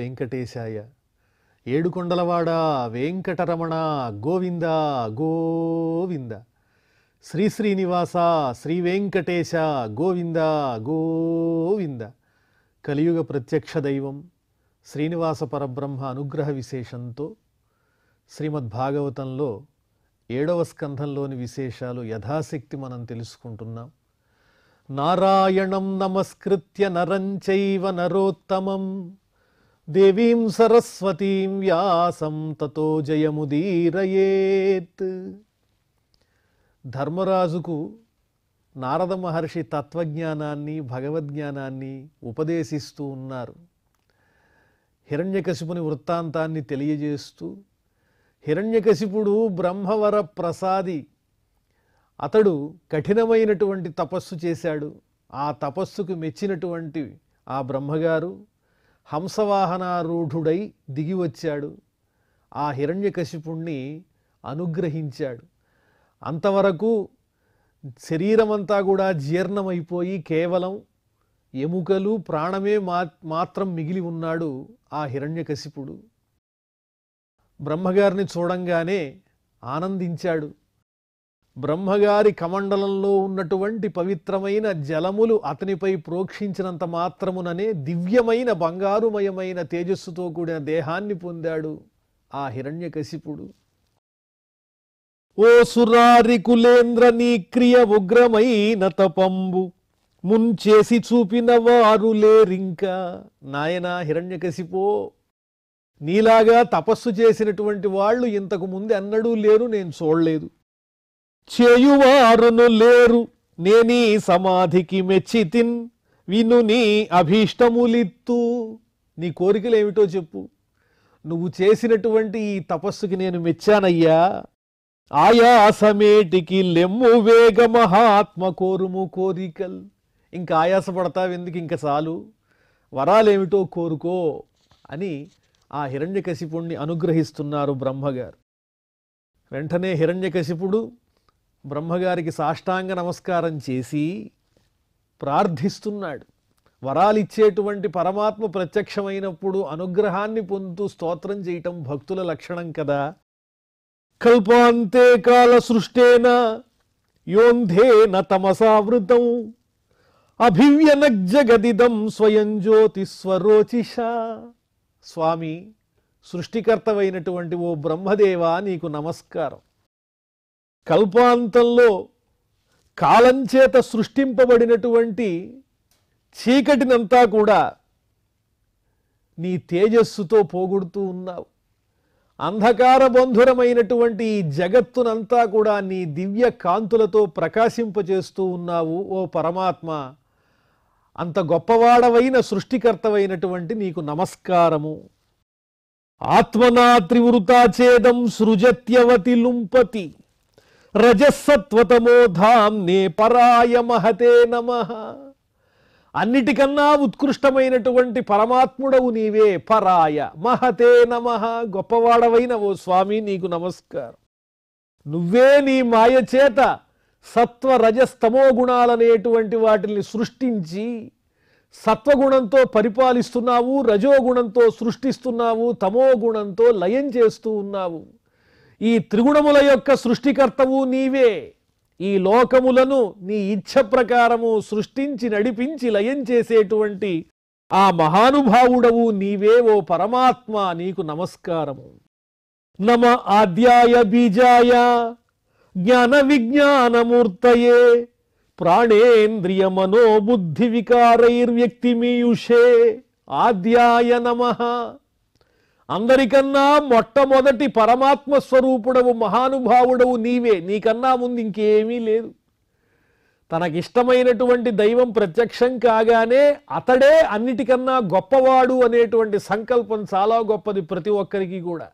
వెంకటేశాయ. ఏడుకొండలవాడ వెంకటరమణ గోవింద గోవింద. శ్రీనివాస శ్రీ వెంకటేశ గోవింద గోవింద. కలియుగ ప్రత్యక్ష దైవం శ్రీనివాస పరబ్రహ్మ అనుగ్రహ విశేషంతో శ్రీమద్భాగవతంలో 7వ స్కంధంలోని విశేషాలు యథాశక్తి మనం తెలుసుకుంటున్నాం. నారాయణం నమస్కృత్య నరం చైవ నరోత్తమం దేవీం సరస్వతీం వ్యాసం తతో జయముదీరయేత్. ధర్మరాజుకు నారద మహర్షి తత్వజ్ఞానాన్ని భగవద్జ్ఞానాన్ని ఉపదేశిస్తూ ఉన్నారు. హిరణ్యకశిపుని వృత్తాంతాన్ని తెలియజేస్తూ, హిరణ్యకశిపుడు బ్రహ్మవర ప్రసాది. అతడు కఠినమైనటువంటి తపస్సు చేశాడు. ఆ తపస్సుకు మెచ్చినటువంటి ఆ బ్రహ్మగారు హంసవాహనారూఢుడై దిగి వచ్చాడు. ఆ హిరణ్యకశిపుణ్ణి అనుగ్రహించాడు. అంతవరకు శరీరమంతా కూడా జీర్ణమైపోయి కేవలం ఎముకలు ప్రాణమే మాత్రం మిగిలి ఉన్నాడు ఆ హిరణ్యకశిపుడు. బ్రహ్మగారిని చూడంగానే ఆనందించాడు. బ్రహ్మగారి కమండలంలో ఉన్నటువంటి పవిత్రమైన జలములు అతనిపై ప్రోక్షించినంత మాత్రముననే దివ్యమైన బంగారుమయమైన తేజస్సుతో కూడిన దేహాన్ని పొందాడు ఆ హిరణ్యకశిపుడు. ఓ సురారి కులేంద్ర నీ క్రియ ఉగ్రమైన తపంబు ముంచేసి చూపిన వారు లేరింకా. నాయనా హిరణ్యకశిపో, నీలాగా తపస్సు చేసినటువంటి వాళ్ళు ఇంతకు ముందు అన్నడూ లేరు, నేను చూడలేదు. చేయువారును లేరు నేనీ సమాధికి మెచ్చితిన్ విను నీ అభీష్టములిత్తు. నీ కోరికలేమిటో చెప్పు. నువ్వు చేసినటువంటి ఈ తపస్సుకి నేను మెచ్చానయ్యా. ఆయాసమేటికి లెమ్ము వేగ మహాత్మ కోరుము కోరికల్. ఇంకా ఆయాసపడతావెందుకు, ఇంకా చాలు, వరాలేమిటో కోరుకో అని ఆ హిరణ్యకశిపుణ్ణి అనుగ్రహిస్తున్నారు బ్రహ్మగారు. వెంటనే హిరణ్యకశిపుడు బ్రహ్మగారికి సాష్టాంగ నమస్కారం చేసి ప్రార్థిస్తున్నాడు. వరాలిచ్చేటువంటి పరమాత్మ ప్రత్యక్షమైనప్పుడు అనుగ్రహాన్ని పొందుతూ స్తోత్రం చేయటం భక్తుల లక్షణం కదా. కల్పాంతే కాల సృష్టేన యోంధేన తమసావృతం అభివ్యనగ్జగదిదం స్వయం జ్యోతిస్వరోచిష. స్వామి, సృష్టికర్తవైనటువంటి ఓ బ్రహ్మదేవా, నీకు నమస్కారం. కల్పాంతంలో కాలంచేత సృష్టింపబడినటువంటి చీకటినంతా కూడా నీ తేజస్సుతో పోగొడుతూ ఉన్నావు. అంధకార బంధురమైనటువంటి ఈ జగత్తునంతా కూడా నీ దివ్య కాంతులతో ప్రకాశింపచేస్తూ ఉన్నావు ఓ పరమాత్మ. అంత గొప్పవాడవైన సృష్టికర్తవైనటువంటి నీకు నమస్కారము. ఆత్మనా త్రివృతాచేదం సృజత్యవతి లుంపతి రజస్సత్వతమోధాంనే పరాయ మహతే నమః. అన్నిటికన్నా ఉత్కృష్టమైనటువంటి పరమాత్ముడవు నీవే. పరాయ మహతే నమః. గొప్పవాడవైన ఓ స్వామి, నీకు నమస్కారం. నువ్వే నీ మాయ చేత సత్వ రజస్తమో గుణాలనేటువంటి వాటిని సృష్టించి సత్వగుణంతో పరిపాలిస్తున్నావు, రజోగుణంతో సృష్టిస్తున్నావు, తమో గుణంతో లయం చేస్తూ ఉన్నావు. ఈ త్రిగుణముల యొక్క సృష్టికర్తవు నీవే. ఈ లోకములను నీ ఇచ్ఛ ప్రకారము సృష్టించి నడిపించి లయం చేసేటువంటి ఆ మహానుభావుడవు నీవే ఓ పరమాత్మ, నీకు నమస్కారము. నమ ఆద్యాయ బీజాయ జ్ఞాన విజ్ఞానమూర్తయే ప్రాణేంద్రియ మనోబుద్ధి వికారైర్వ్యక్తిమీయుషే ఆద్యాయ నమః. అందరికన్నా మొట్టమొదటి పరమాత్మ స్వరూపుడవు మహానుభావుడవు నీవే. నీకన్నా ముందు ఇంకేమీ లేదు. తనకిష్టమైనటువంటి దైవం ప్రత్యక్షం కాగానే అతడే అన్నిటికన్నా గొప్పవాడు అనేటువంటి సంకల్పం చాలా గొప్పది ప్రతి ఒక్కరికి కూడా.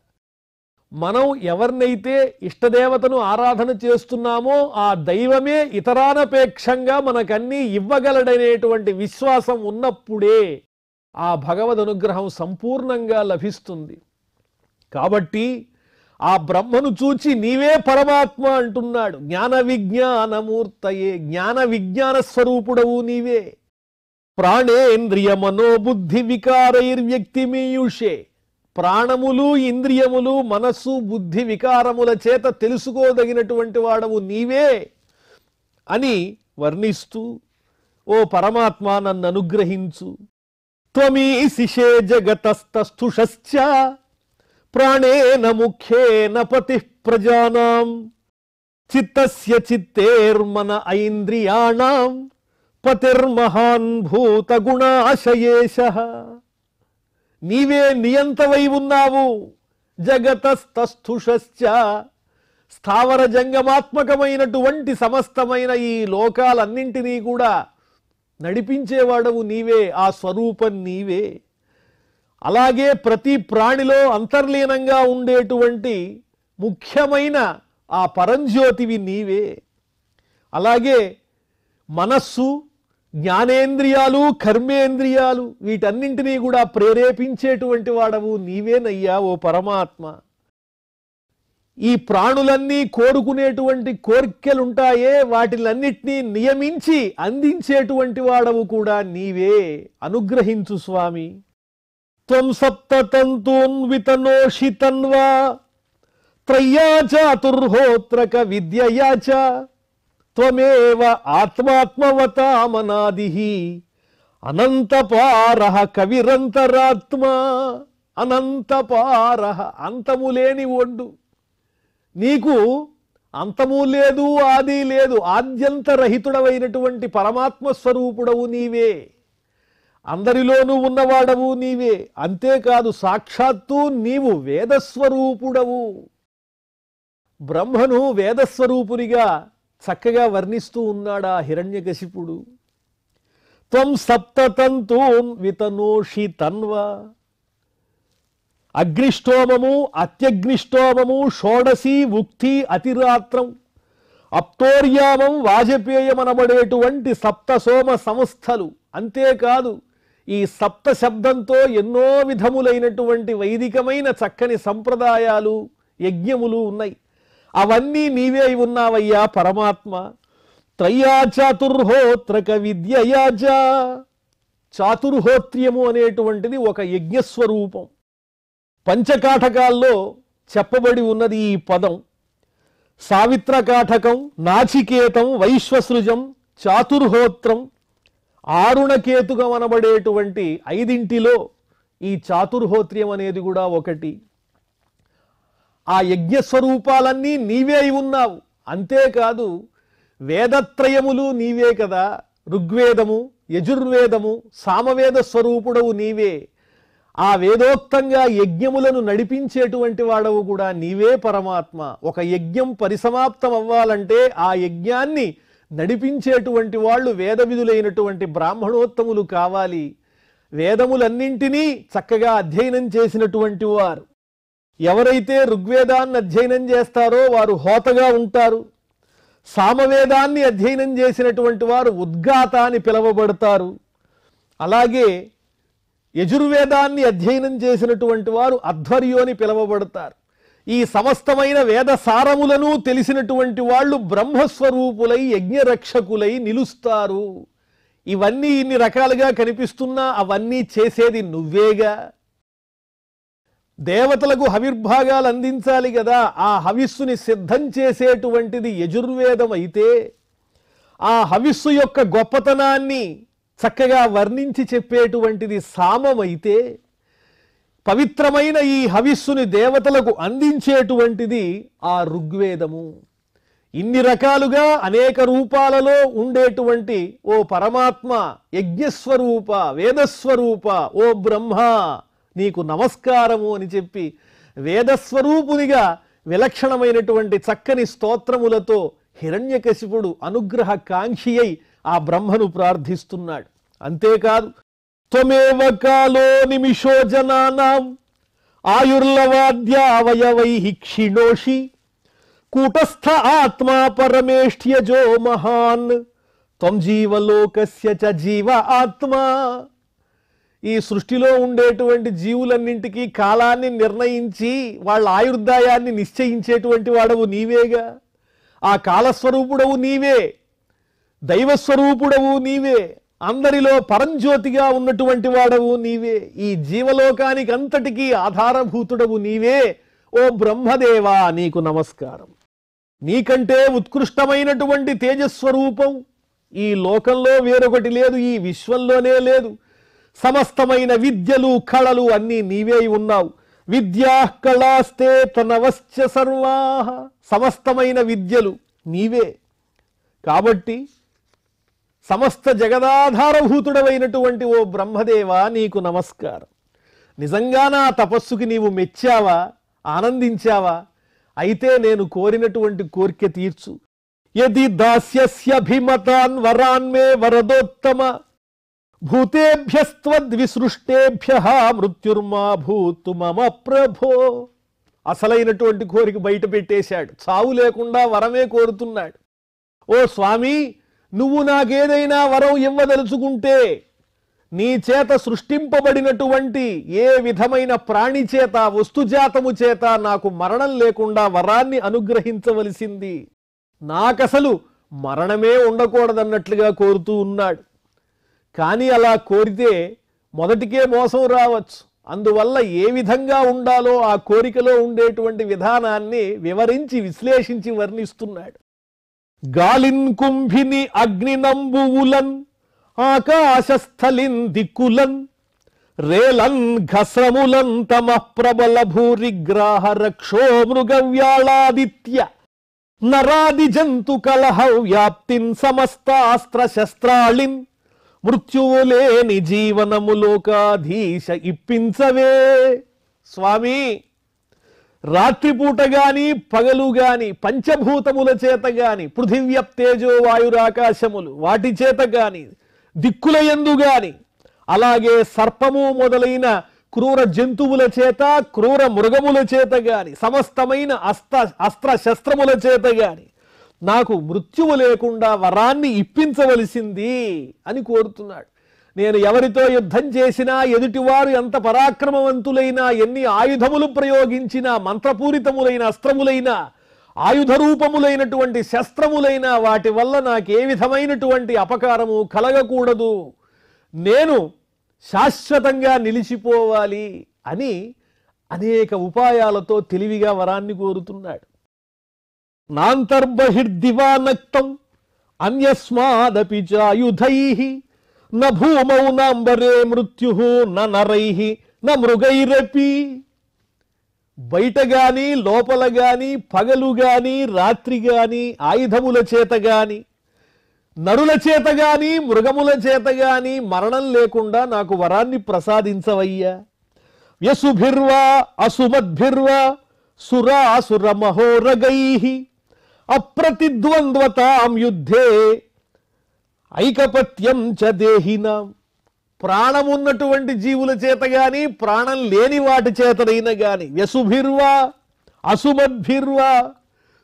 మనం ఎవరినైతే ఇష్టదేవతను ఆరాధన చేస్తున్నామో ఆ దైవమే ఇతరానపేక్షంగా మనకన్నీ ఇవ్వగలడనేటువంటి విశ్వాసం ఉన్నప్పుడే ఆ భగవద్ అనుగ్రహం సంపూర్ణంగా లభిస్తుంది. కాబట్టి ఆ బ్రహ్మను చూచి నీవే పరమాత్మ అంటున్నాడు. జ్ఞాన విజ్ఞానమూర్తయే, జ్ఞాన విజ్ఞాన స్వరూపుడవు నీవే. ప్రాణేంద్రియ మనోబుద్ధి వికారైర్వ్యక్తిమీయుషే. ప్రాణములు, ఇంద్రియములు, మనస్సు, బుద్ధి వికారముల చేత తెలుసుకోదగినటువంటి వాడవు నీవే అని వర్ణిస్తూ, ఓ పరమాత్మ నన్ను అనుగ్రహించు. త్వమీశిషే జగతస్తస్థుషశ్చ ప్రాణేన ముఖ్యేన పతిః ప్రజానాం చిత్తస్య చిత్తేర్మన ఐంద్రియాణాం పతిర్మహాన్ భూత గుణాశయేషః. నీవే నియంతవై ఉన్నావు. జగతస్తస్థుషశ్చ, స్థావర జంగమాత్మకమైనటువంటి సమస్తమైన ఈ లోకాలన్నింటినీ కూడా నడిపించేవాడవు నీవే, ఆ స్వరూపం నీవే. అలాగే ప్రతి ప్రాణిలో అంతర్లీనంగా ఉండేటువంటి ముఖ్యమైన ఆ పరంజ్యోతివి నీవే. అలాగే మనస్సు, జ్ఞానేంద్రియాలు, కర్మేంద్రియాలు వీటన్నింటినీ కూడా ప్రేరేపించేటువంటి వాడవు నీవేనయ్యా ఓ పరమాత్మ. ఈ ప్రాణులన్నీ కోరుకునేటువంటి కోరికలుంటాయే, వాటిలన్నిటినీ నియమించి అందించేటువంటి వాడవు కూడా నీవే. అనుగ్రహించు స్వామి. త్వం సప్తతంతూన్వితనోషి తన్వా త్రయ్యా చాతుర్హోత్రక విద్యయా చ త్వమేవ ఆత్మాత్మవతామనాదిః అనంతపారః కవిరంతరాత్మా. అనంతపారః, అంతములేని ఒడ్డు. నీకు అంతము లేదు, ఆది లేదు, ఆద్యంతరహితుడవైనటువంటి పరమాత్మ స్వరూపుడవు నీవే. అందరిలోనూ ఉన్నవాడవు నీవే. అంతేకాదు సాక్షాత్తు నీవు వేదస్వరూపుడవు. బ్రహ్మను వేదస్వరూపునిగా చక్కగా వర్ణిస్తూ ఉన్నాడా హిరణ్యకశిపుడు. త్వం సప్తతంతూన్ వితనోషి తన్వా. అగ్నిష్టోమము, అత్యగ్నిష్టోమము, షోడశి, ఉక్తి, అతిరాత్రం, అప్తోర్యామం, వాజపేయం అనబడేటువంటి సప్తసోమ సంస్థలు. అంతేకాదు ఈ సప్త శబ్దంతో ఎన్నో విధములైనటువంటి వైదికమైన చక్కని సంప్రదాయాలు, యజ్ఞములు ఉన్నాయి. అవన్నీ నీవే ఉన్నావయ్యా పరమాత్మ. త్రయ్యా చాతుర్హోత్రక విద్యయాచ. చాతుర్హోత్ర్యము అనేటువంటిది ఒక యజ్ఞస్వరూపం. పంచకాఠకాల్లో చెప్పబడి ఉన్నది ఈ పదం. సావిత్రకాఠకం, నాచికేతం, వైశ్వసృజం, చాతుర్హోత్రం, ఆరుణకేతుకం అనబడేటువంటి ఐదింటిలో ఈ చాతుర్హోత్ర్యం అనేది కూడా ఒకటి. ఆ యజ్ఞస్వరూపాలన్నీ నీవే ఉన్నావు. అంతేకాదు వేదత్రయములు నీవే కదా. ఋగ్వేదము, యజుర్వేదము, సామవేద స్వరూపుడవు నీవే. ఆ వేదోక్తంగా యజ్ఞములను నడిపించేటువంటి వాడవు కూడా నీవే పరమాత్మ. ఒక యజ్ఞం పరిసమాప్తం అవ్వాలంటే ఆ యజ్ఞాన్ని నడిపించేటువంటి వాళ్ళు వేద విధులైనటువంటి బ్రాహ్మణోత్తములు కావాలి. వేదములన్నింటినీ చక్కగా అధ్యయనం చేసినటువంటి వారు. ఎవరైతే ఋగ్వేదాన్ని అధ్యయనం చేస్తారో వారు హోతగా ఉంటారు. సామవేదాన్ని అధ్యయనం చేసినటువంటి వారు ఉద్గాత అని పిలువబడతారు. అలాగే యజుర్వేదాన్ని అధ్యయనం చేసినటువంటి వారు అధ్వర్యో అని పిలువబడతారు. ఈ సమస్తమైన వేద సారములను తెలిసినటువంటి వాళ్ళు బ్రహ్మస్వరూపులై యజ్ఞరక్షకులై నిలుస్తారు. ఇవన్నీ ఇన్ని రకాలుగా కనిపిస్తున్నా అవన్నీ చేసేది నువ్వేగా. దేవతలకు హవిర్భాగాలు అందించాలి కదా. ఆ హవిస్సుని సిద్ధం చేసేటువంటిది యజుర్వేదం అయితే, ఆ హవిస్సు యొక్క గొప్పతనాన్ని చక్కగా వర్ణించి చెప్పేటువంటిది సామమైతే, పవిత్రమైన ఈ హవిస్సుని దేవతలకు అందించేటువంటిది ఆ ఋగ్వేదము. ఇన్ని రకాలుగా అనేక రూపాలలో ఉండేటువంటి ఓ పరమాత్మ, యజ్ఞస్వరూప, వేదస్వరూప, ఓ బ్రహ్మ నీకు నమస్కారము అని చెప్పి వేదస్వరూపునిగా విలక్షణమైనటువంటి చక్కని స్తోత్రములతో హిరణ్యకశిపుడు అనుగ్రహ కాంక్షి అయి ఆ బ్రహ్మను ప్రార్థిస్తున్నాడు. అంతేకాదు త్వమేవ కాలో నిమిషో జనానాం ఆయుర్లవాద్యావయవైః క్షిణోషి కూటస్థ ఆత్మా పరమేష్ట్యజో మహాన్ త్వం జీవలోకస్య చ జీవ ఆత్మా. ఈ సృష్టిలో ఉండేటువంటి జీవులన్నింటికీ కాలాన్ని నిర్ణయించి వాళ్ళ ఆయుర్దాయాన్ని నిశ్చయించేటువంటి వాడవు నీవేగా. ఆ కాలస్వరూపుడవు నీవే, దైవస్వరూపుడవు నీవే. అందరిలో పరంజ్యోతిగా ఉన్నటువంటి వాడవు నీవే, ఈ జీవలోకానికి అంతటికీ ఆధారభూతుడవు నీవే. ఓ బ్రహ్మదేవా, నీకు నమస్కారం. నీకంటే ఉత్కృష్టమైనటువంటి తేజస్వరూపం ఈ లోకంలో వేరొకటి లేదు, ఈ విశ్వంలోనే లేదు. సమస్తమైన విద్యలు కళలు అన్నీ నీవే ఉన్నావు. విద్యా కళాస్తే తనవశ్చ సర్వాః, సమస్తమైన విద్యలు నీవే. కాబట్టి సమస్త జగదాధారభూతుడవైనటువంటి ఓ బ్రహ్మదేవా, నీకు నమస్కారం. నిజంగా నా తపస్సుకి నీవు మెచ్చావా, ఆనందించావా? అయితే నేను కోరినటువంటి కోరిక తీర్చు. యది దాస్యస్యభిమతాన్ వరాన్ మే వరదోత్తమ, భూతేభ్యస్త్వద్విసృష్టేభ్యః మృత్యుర్మా భూతు మమ ప్రభో. అసలైనటువంటి కోరిక బయట పెట్టేశాడు, చావు లేకుండా వరమే కోరుతున్నాడు. ఓ స్వామి, నువ్వు నాకేదైనా వరం ఇవ్వదలుచుకుంటే నీ చేత సృష్టింపబడినటువంటి ఏ విధమైన ప్రాణి చేత, వస్తుజాతము చేత నాకు మరణం లేకుండా వరాన్ని అనుగ్రహించవలసింది. నాకసలు మరణమే ఉండకూడదన్నట్లుగా కోరుతూ ఉన్నాడు. కానీ అలా కోరితే మొదటికే మోసం రావచ్చు. అందువల్ల ఏ విధంగా ఉండాలో ఆ కోరికలో ఉండేటువంటి విధానాన్ని వివరించి విశ్లేషించి వర్ణిస్తున్నాడు. గాలిన్ కుంభిని అగ్నినంబువులన్ ఆకాశస్థలిన్ దిక్కులన్ రేలన్ ఘస్రములన్ తమ ప్రబల భూరిగ్రాహ రక్షో మృగవ్యాళాదిత్య నరాది జంతు కలహ వ్యాప్తిన్ సమస్తాస్త్ర శస్త్రాళిన్ మృత్యువులేని జీవనములోకాధీశ ఇప్పించవే. స్వామి, రాత్రిపూట గాని పగలు గాని పంచభూతముల చేత గాని, పృథివ్యప్తేజో వాయురాకాశములు వాటి చేత గాని, దిక్కుల యందు గాని, అలాగే సర్పము మొదలైన క్రూర జంతువుల చేత, క్రూర మృగముల చేత గాని, సమస్తమైన అస్త్ర శస్త్రముల చేత గాని నాకు మృత్యువు లేకుండా వరాన్ని ఇప్పించవలసింది అని కోరుతున్నాడు. నేను ఎవరితో యుద్ధం చేసినా, ఎదుటివారు ఎంత పరాక్రమవంతులైనా, ఎన్ని ఆయుధములు ప్రయోగించినా, మంత్రపూరితములైన అస్త్రములైనా, ఆయుధ రూపములైనటువంటి శస్త్రములైనా, వాటి వల్ల నాకే విధమైనటువంటి అపకారము కలగకూడదు. నేను శాశ్వతంగా నిలిచిపోవాలి అని అనేక ఉపాయాలతో తెలివిగా వరాన్ని కోరుతున్నాడు. నాంతర్బహిర్దివానక్తం అన్యస్మాదపి చాయుధైః న భూమౌ నాంబరే మృత్యుః న నరైః న మృగైరపి. బయట గాని, లోపల గాని, పగలు గాని, రాత్రి గాని, ఆయుధముల చేత గాని, నరుల చేత గాని, మృగముల చేత గాని మరణం లేకుండా నాకు వరాన్ని ప్రసాదించవయ్యా. యసుభిర్వా అసుమద్భిర్వా సురాసుర మహోరగైః అప్రతిద్వంద్వతాం యుద్ధే ఐకపత్యం చ దేహినాం. ప్రాణమున్నటువంటి జీవుల చేత గాని, ప్రాణం లేని వాటి చేతనైనా గాని, యసుభిర్వా అసుమద్భిర్వా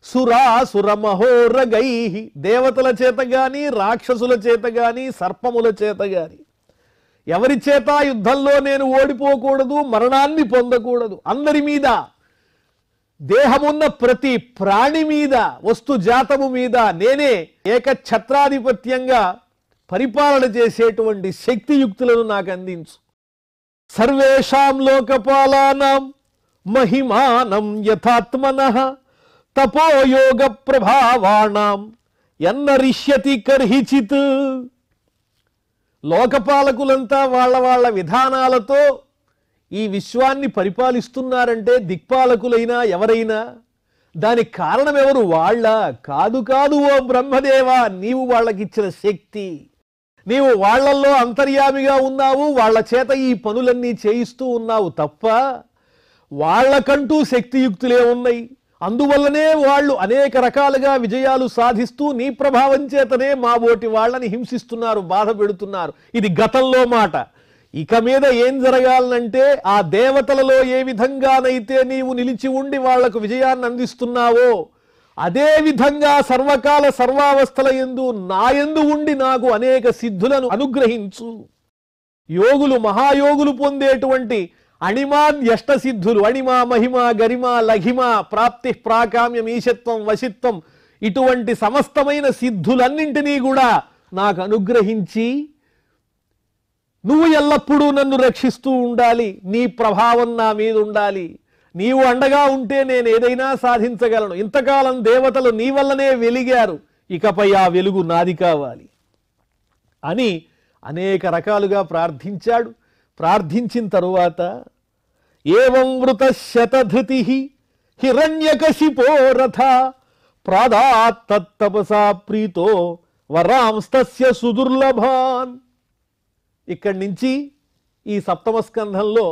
సురాసుర మహోరగైః, దేవతల చేత గాని, రాక్షసుల చేత గాని, సర్పముల చేత గాని, ఎవరి చేత యుద్ధంలో నేను ఓడిపోకూడదు, మరణాన్ని పొందకూడదు. అందరి మీద, దేహమున్న ప్రతి ప్రాణి మీద, వస్తు జాతము మీద నేనే ఏకఛత్రాధిపత్యంగా పరిపాలన చేసేటువంటి శక్తియుక్తులను నాకు అందించు. సర్వేషాం లోకపాలానాం మహిమానం యథాత్మనః తపోయోగ ప్రభావాణం ఎన్నరిష్యతి కర్హిచిత్. లోకపాలకులంతా వాళ్ళ విధానాలతో ఈ విశ్వాన్ని పరిపాలిస్తున్నారంటే, దిక్పాలకులైనా ఎవరైనా, దానికి కారణం ఎవరు? వాళ్ళ కాదు. ఓ బ్రహ్మదేవా, నీవు వాళ్ళకిచ్చిన శక్తి, నీవు వాళ్ళల్లో అంతర్యామిగా ఉన్నావు, వాళ్ళ చేత ఈ పనులన్నీ చేయిస్తూ ఉన్నావు తప్ప వాళ్ళకంటూ శక్తియుక్తులే ఉన్నాయి. అందువల్లనే వాళ్ళు అనేక రకాలుగా విజయాలు సాధిస్తూ నీ ప్రభావం చేతనే మా బోటి వాళ్ళని హింసిస్తున్నారు, బాధ పెడుతున్నారు. ఇది గతంలో మాట. ఇక మీద ఏం జరగాలనంటే, ఆ దేవతలలో ఏ విధంగానైతే నీవు నిలిచి ఉండి వాళ్లకు విజయాన్ని అందిస్తున్నావో అదే విధంగా సర్వకాల సర్వావస్థల యందు నా యందు ఉండి నాకు అనేక సిద్ధులను అనుగ్రహించు. యోగులు, మహాయోగులు పొందేటువంటి అణిమాద్యష్ట సిద్ధులు, అణిమ, మహిమ, గరిమ, లఘిమ, ప్రాప్తి, ప్రాకామ్యం, ఈశత్వం, వశిత్వం, ఇటువంటి సమస్తమైన సిద్ధులన్నింటినీ కూడా నాకు అనుగ్రహించి నువ్వు ఎల్లప్పుడూ నన్ను రక్షిస్తూ ఉండాలి, నీ ప్రభావం నా మీద ఉండాలి, నీవు అండగా ఉంటే నేను ఏదైనా సాధించగలను. ఇంతకాలం దేవతలు నీ వల్లనే వెలిగారు, ఇకపై ఆ వెలుగు నాది కావాలి అని అనేక రకాలుగా ప్రార్థించాడు. ప్రార్థించిన తరువాత ఏవం వృత శతధృతి హిరణ్యకశిపో రథ ప్రాదాత్తపసా ప్రీతో వరాంస్తస్య సుదుర్లభాన్. ఇక్కడి నుంచి ఈ సప్తమ స్కంధంలో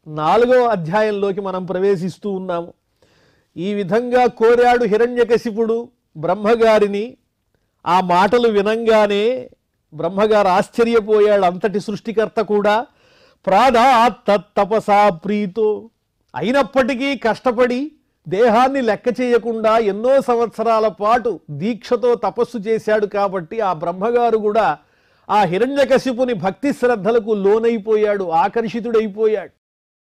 4వ అధ్యాయంలోకి మనం ప్రవేశిస్తూ ఉన్నాము. ఈ విధంగా కోరాడు హిరణ్యకశిపుడు బ్రహ్మగారిని. ఆ మాటలు వినంగానే బ్రహ్మగారు ఆశ్చర్యపోయాడు. అంతటి సృష్టికర్త కూడా ప్రాదాత్తపసా ప్రీతో, అయినప్పటికీ కష్టపడి దేహాన్ని లెక్క చేయకుండా ఎన్నో సంవత్సరాల పాటు దీక్షతో తపస్సు చేశాడు కాబట్టి ఆ బ్రహ్మగారు కూడా ఆ హిరణ్యకశిపుని భక్తి శ్రద్ధలకు లోనైపోయాడు, ఆకర్షితుడైపోయాడు.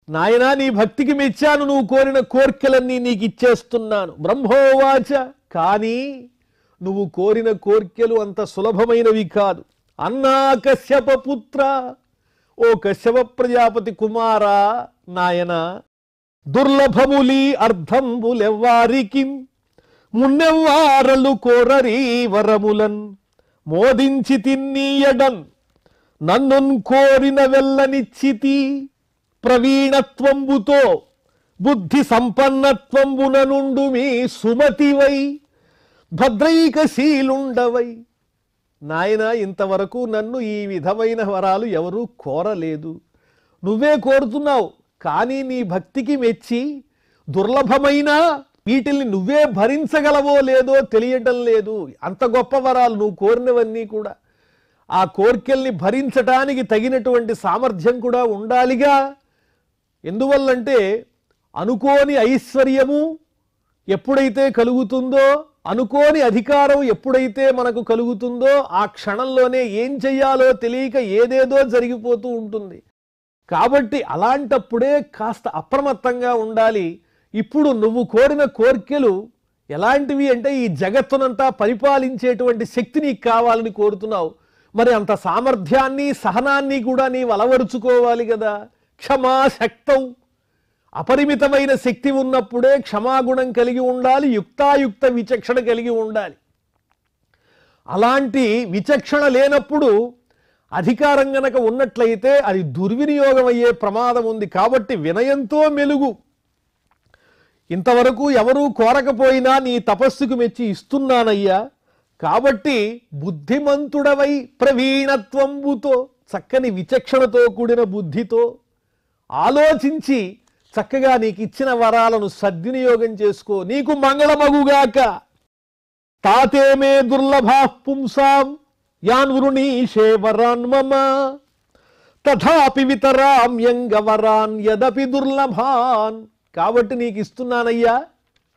నాయనా, నీ భక్తికి మెచ్చాను, నువ్వు కోరిన కోర్కెలన్నీ నీకు ఇచ్చేస్తున్నాను. బ్రహ్మోవాచ, కానీ నువ్వు కోరిన కోర్కెలు అంత సులభమైనవి కాదు. అన్నా కశ్యప పుత్ర, ఓ కశ్యప ప్రజాపతి కుమారా, నాయన దుర్లభములి అర్ధంబులెవ్వారికి మున్నెవ్వారలు కోరరీ వరములన్ మోదించి తిన్నీయడన్ నన్నున్ కోరిన వెల్లనిచ్చితి ప్రవీణత్వంబుతో బుద్ధి సంపన్నత్వంబున నుండు మీ సుమతివై భద్రైకశీలుండవై. నాయన, ఇంతవరకు నన్ను ఈ విధమైన వరాలు ఎవరూ కోరలేదు, నువ్వే కోరుతున్నావు. కానీ నీ భక్తికి మెచ్చి దుర్లభమైన వీటిల్ని నువ్వే భరించగలవో లేదో తెలియటం లేదు. అంత గొప్ప వరాలు నువ్వు కోరినవన్నీ కూడా. ఆ కోర్కెల్ని భరించటానికి తగినటువంటి సామర్థ్యం కూడా ఉండాలిగా. ఎందువల్లంటే అనుకోని ఐశ్వర్యము ఎప్పుడైతే కలుగుతుందో, అనుకోని అధికారం ఎప్పుడైతే మనకు కలుగుతుందో, ఆ క్షణంలోనే ఏం చెయ్యాలో తెలియక ఏదేదో జరిగిపోతూ ఉంటుంది. కాబట్టి అలాంటప్పుడే కాస్త అప్రమత్తంగా ఉండాలి. ఇప్పుడు నువ్వు కోరిన కోర్కెలు ఎలాంటివి అంటే ఈ జగత్తునంతా పరిపాలించేటువంటి శక్తి నీకు కావాలని కోరుతున్నావు. మరి అంత సామర్థ్యాన్ని సహనాన్ని కూడా నీవు అలవరుచుకోవాలి కదా. క్షమాశక్తం, అపరిమితమైన శక్తి ఉన్నప్పుడే క్షమాగుణం కలిగి ఉండాలి, యుక్తాయుక్త విచక్షణ కలిగి ఉండాలి. అలాంటి విచక్షణ లేనప్పుడు అధికారం గనక ఉన్నట్లయితే అది దుర్వినియోగం అయ్యే ప్రమాదం ఉంది. కాబట్టి వినయంతో మెలుగు. ఇంతవరకు ఎవరూ కోరకపోయినా నీ తపస్సుకు మెచ్చి ఇస్తున్నానయ్యా. కాబట్టి బుద్ధిమంతుడవై ప్రవీణత్వంబుతో, చక్కని విచక్షణతో కూడిన బుద్ధితో ఆలోచించి చక్కగా నీకు ఇచ్చిన వరాలను సద్వినియోగం చేసుకో. నీకు మంగళమగుగాక. తాతే మే దుర్లభా పుంసాం యాన్ వృణీషే వరాన్ మమ తథాపి వితరామ్యంగ వరాన్ యదపి దుర్లభాన్. కాబట్టి నీకు ఇస్తున్నానయ్యా,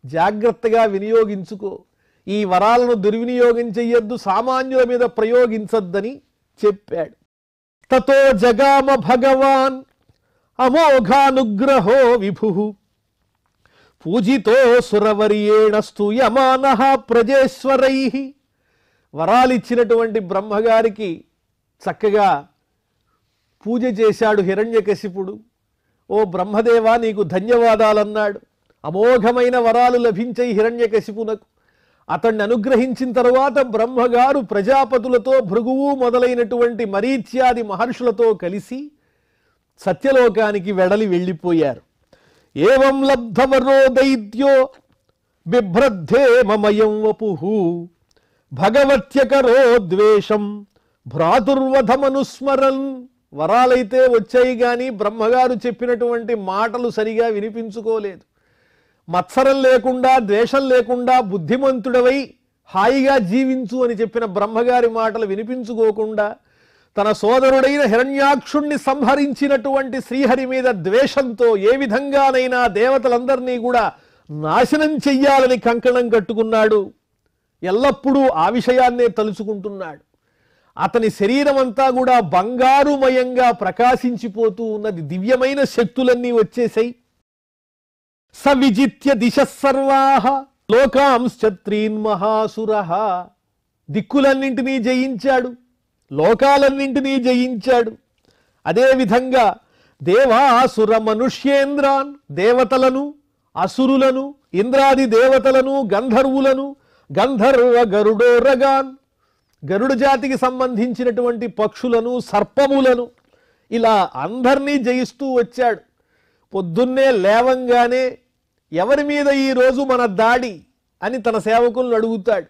జాగ్రత్తగా వినియోగించుకో. ఈ వరాలను దుర్వినియోగం చెయ్యొద్దు, సామాన్యుల మీద ప్రయోగించద్దని చెప్పాడు. తతో జగామ భగవాన్ అమోఘానుగ్రహో విభు పూజితో సురవర్యేణ స్తూయమానః ప్రజేశ్వరై. వరాలిచ్చినటువంటి బ్రహ్మగారికి చక్కగా పూజ చేశాడు హిరణ్యకశిపుడు. ఓ బ్రహ్మదేవా, నీకు ధన్యవాదాలన్నాడు. అమోఘమైన వరాలు లభించాయి హిరణ్యకశిపునకు. అతన్ని అనుగ్రహించిన తరువాత బ్రహ్మగారు ప్రజాపతులతో, భృగువు మొదలైనటువంటి మరీచ్యాది మహర్షులతో కలిసి సత్యలోకానికి వెడలి వెళ్ళిపోయారు. ఏవం లబ్ధవరో దైత్యో బిభ్రద్ధే మమయం వపుహు భగవత్యకరో ద్వేషం భ్రాతుర్వధమనుస్మరన్. వరాలైతే వచ్చాయి కానీ బ్రహ్మగారు చెప్పినటువంటి మాటలు సరిగా వినిపించుకోలేదు. మత్సరం లేకుండా, ద్వేషం లేకుండా బుద్ధిమంతుడవై హాయిగా జీవించు అని చెప్పిన బ్రహ్మగారి మాటలు వినిపించుకోకుండా తన సోదరుడైన హిరణ్యాక్షుణ్ణి సంహరించినటువంటి శ్రీహరి మీద ద్వేషంతో ఏ విధంగానైనా దేవతలందరినీ కూడా నాశనం చెయ్యాలని కంకణం కట్టుకున్నాడు. ఎల్లప్పుడూ ఆ విషయాన్నే తలుచుకుంటున్నాడు. అతని శరీరం అంతా కూడా బంగారుమయంగా ప్రకాశించిపోతూ ఉన్నది. దివ్యమైన శక్తులన్నీ వచ్చేసాయి. సవిజిత్య దిశ సర్వాహ లోకాంశ్చత్రీన్ మహాసురః. దిక్కులన్నింటినీ జయించాడు, లోకాలన్నింటినీ జయించాడు. అదేవిధంగా దేవాసుర మనుష్యేంద్రాన్, దేవతలను అసురులను ఇంద్రాది దేవతలను గంధర్వులను గంధర్వ గరుడోరగాన్, గరుడ జాతికి సంబంధించినటువంటి పక్షులను సర్పములను ఇలా అందరినీ జయిస్తూ వచ్చాడు. పొద్దున్నే లేవంగానే ఎవరి మీద ఈరోజు మన దాడి అని తన సేవకులను అడుగుతాడు.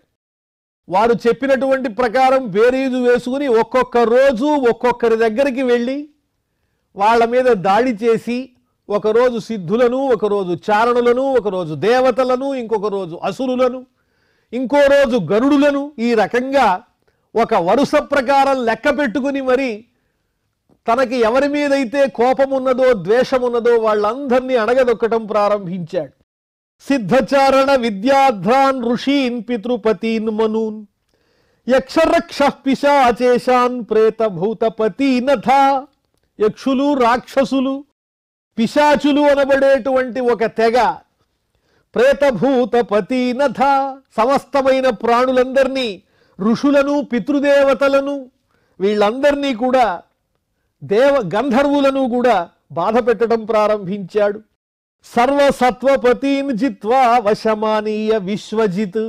వారు చెప్పినటువంటి ప్రకారం బేరీజు వేసుకుని ఒక్కొక్క రోజు ఒక్కొక్కరి దగ్గరికి వెళ్ళి వాళ్ళ మీద దాడి చేసి, ఒకరోజు సిద్ధులను, ఒకరోజు చారణులను, ఒకరోజు దేవతలను, ఇంకొక రోజు అసురులను, ఇంకో రోజు గరుడులను, ఈ రకంగా ఒక వరుస ప్రకారం లెక్క పెట్టుకుని మరి తనకి ఎవరి మీదైతే కోపమున్నదో ద్వేషమున్నదో వాళ్ళందరినీ అణగదొక్కటం ప్రారంభించాడు. సిద్ధచారణ విద్యాధ్రాన్ ఋషీన్ పితృపతీన్ మనూన్ యక్షరక్ష పిశాచేశాన్ ప్రేతభూతపతీనథ. యక్షులు రాక్షసులు పిశాచులు అనబడేటువంటి ఒక తెగ, ప్రేతభూతపతీనథ సమస్తమైన ప్రాణులందరినీ, ఋషులను పితృదేవతలను వీళ్ళందరినీ కూడా, గంధర్వులను కూడా బాధ పెట్టడం ప్రారంభించాడు. సర్వసత్వపతీన్ జిత్వా వశమానీయ విశ్వజిత్.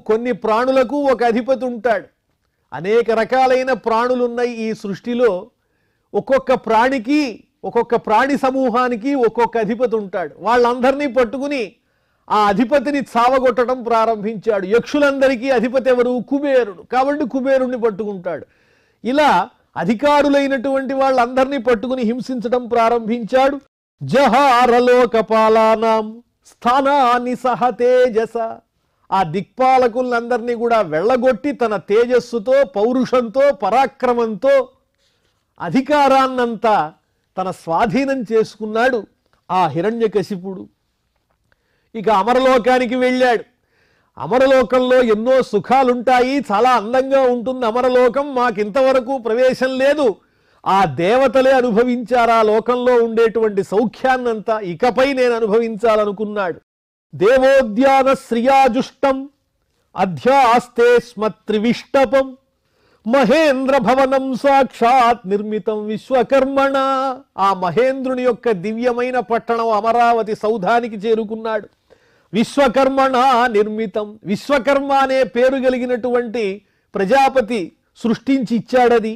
కొన్ని ప్రాణులకు ఒక అధిపతి ఉంటాడు. అనేక రకాలైన ప్రాణులున్నాయి ఈ సృష్టిలో. ఒక్కొక్క ప్రాణికి, ఒక్కొక్క ప్రాణి సమూహానికి ఒక్కొక్క అధిపతి ఉంటాడు. వాళ్ళందరినీ పట్టుకుని ఆ అధిపతిని చావగొట్టడం ప్రారంభించాడు. యక్షులందరికీ అధిపతి ఎవరు? కుబేరుడు. కాబట్టి కుబేరుణ్ణి పట్టుకుంటాడు. ఇలా అధికారులైనటువంటి వాళ్ళందరినీ పట్టుకుని హింసించడం ప్రారంభించాడు. జహారలోకపాలానాం స్థానాన్ని సహ తేజస. ఆ దిక్పాలకులందరినీ కూడా వెళ్ళగొట్టి తన తేజస్సుతో, పౌరుషంతో, పరాక్రమంతో అధికారాన్నంతా తన స్వాధీనం చేసుకున్నాడు ఆ హిరణ్యకశిపుడు. ఇక అమరలోకానికి వెళ్ళాడు. అమరలోకంలో ఎన్నో సుఖాలుంటాయి, చాలా అందంగా ఉంటుంది అమరలోకం. మాకింతవరకు ప్రవేశం లేదు, ఆ దేవతలే అనుభవించారు ఆ లోకంలో ఉండేటువంటి సౌఖ్యాన్నంతా, ఇకపై నేను అనుభవించాలనుకున్నాడు. దేవోద్యాన శ్రియాజుష్టం అధ్యాస్తే స్మత్రివిష్టపం మహేంద్ర భవనం సాక్షాత్ నిర్మితం విశ్వకర్మణ. ఆ మహేంద్రుని యొక్క దివ్యమైన పట్టణం అమరావతి సౌధానికి చేరుకున్నాడు. విశ్వకర్మణ నిర్మితం. విశ్వకర్మ అనే పేరు కలిగినటువంటి ప్రజాపతి సృష్టించి ఇచ్చాడది.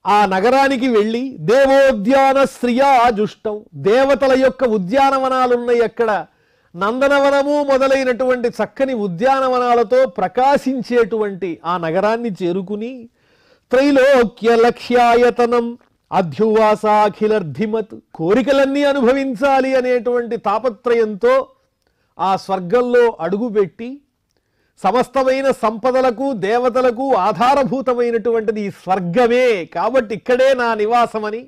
ఆ నగరానికి వెళ్ళి దేవోద్యాన శ్రియాజుష్టం, దేవతల యొక్క ఉద్యానవనాలున్నాయి అక్కడ. నందనవనము మొదలైనటువంటి చక్కని ఉద్యానవనాలతో ప్రకాశించేటువంటి ఆ నగరాన్ని చేరుకుని త్రైలోక్య లక్ష్యాయతనం అధ్యువాసాఖిలర్ధిమత్, కోరికలన్నీ అనుభవించాలి అనేటువంటి తాపత్రయంతో ఆ స్వర్గంలో అడుగుపెట్టి, సమస్తమైన సంపదలకు దేవతలకు ఆధారభూతమైనటువంటిది ఈ స్వర్గమే కాబట్టి ఇక్కడే నా నివాసమని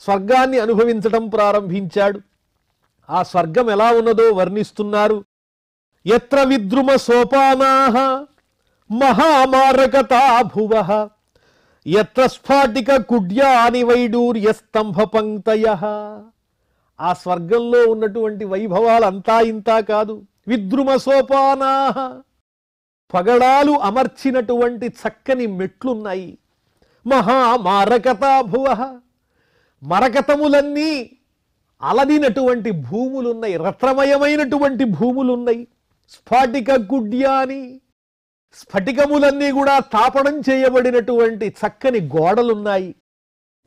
స్వర్గాన్ని అనుభవించడం ప్రారంభించాడు. ఆ స్వర్గం ఎలా ఉన్నదో వర్ణిస్తున్నారు. యత్ర విద్రుమ సోపానాః మహామారకతా భువః యత్ర స్ఫాటిక కుడ్యాని వైడూర్యస్తంభ పంక్తయః. ఆ స్వర్గంలో ఉన్నటువంటి వైభవాలు అంతా ఇంతా కాదు. విద్రుమ సోపానాః, పగడాలు అమర్చినటువంటి చక్కని మెట్లున్నాయి. మహామారకతా భువః, మరకతములన్నీ అలదినటువంటి భూములున్నాయి, రత్నమయమైనటువంటి భూములున్నాయి. స్ఫాటిక గుడ్యాని, స్ఫటికములన్నీ కూడా తాపడం చేయబడినటువంటి చక్కని గోడలున్నాయి.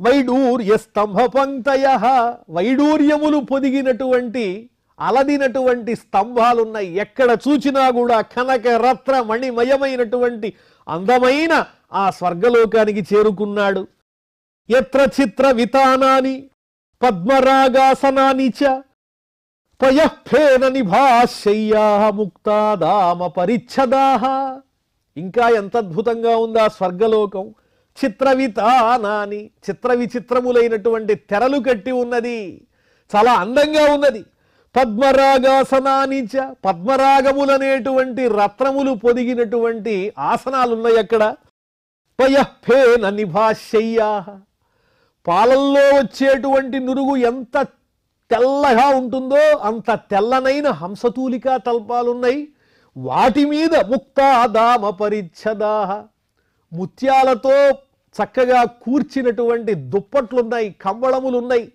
వైడూర్య స్తంభ పంక్తయః, వైడూర్యములు పొదిగినటువంటి అలదినటువంటి స్తంభాలున్నాయి. ఎక్కడ చూచినా కూడా కనక రత్న మణిమయమైనటువంటి అందమైన ఆ స్వర్గలోకానికి చేరుకున్నాడు. యత్ర చిత్ర వితానాని పద్మరాగాసనాని చ పయఃఫేన నిభాశయ్యాః ముక్తాదామ పరిచ్ఛదాః. ఇంకా ఎంత అద్భుతంగా ఉంది ఆ స్వర్గలోకం. చిత్ర వితానాని, చిత్ర విచిత్రములైనటువంటి తెరలు కట్టి ఉన్నది, చాలా అందంగా ఉన్నది. పద్మరాగాసనాని చ, పద్మరాగములనేటువంటి రత్నములు పొదిగినటువంటి ఆసనాలున్నాయి అక్కడ. పయఃఫేన నిభాశయ్యాః, పాలల్లో వచ్చేటువంటి నురుగు ఎంత తెల్లగా ఉంటుందో అంత తెల్లనైన హంసతూలికా తల్పాలున్నాయి. వాటి మీద ముక్తాదామ పరిచ్ఛదాః, ముత్యాలతో చక్కగా కూర్చినటువంటి దుప్పట్లున్నాయి, కంబళములున్నాయి.